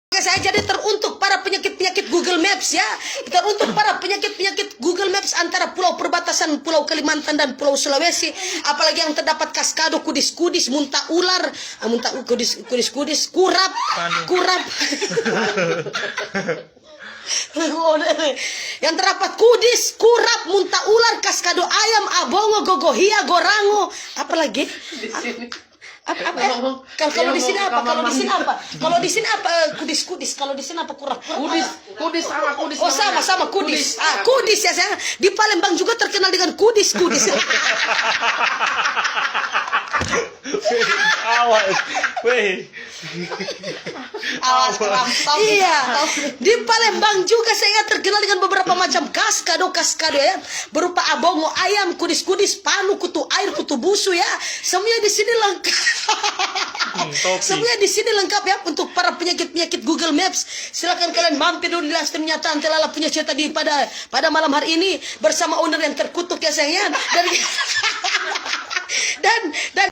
Saya jadi teruntuk para penyakit-penyakit Google Maps ya. Teruntuk para penyakit-penyakit Google Maps antara pulau perbatasan Pulau Kalimantan dan Pulau Sulawesi. Apalagi yang terdapat kaskado, kudis-kudis, muntah ular, kudis-kudis, kurap. Yang terdapat kudis, kurap, muntah ular, kaskado ayam, abongo, gogohia, gorango. Apalagi? Kalau di sini apa? Kalau di sini apa? Kudis. Kalau di sini apa? Kurap. Kudis sama kudis. Oh, sama kudis. Kudis ya saya. Di Palembang juga terkenal dengan kudis. Awas, Iya. Di Palembang juga saya terkenal dengan beberapa macam kaskado ya, berupa abongo ayam, kudis, panu, kutu air, kutu busu ya. Semuanya di sini lengkap. Semuanya di sini lengkap ya untuk para penyakit Google Maps. Silakan kalian mampir dulu di Kenyataan Telala punya cerita di pada malam hari ini bersama owner yang terkutuk ya sayang dan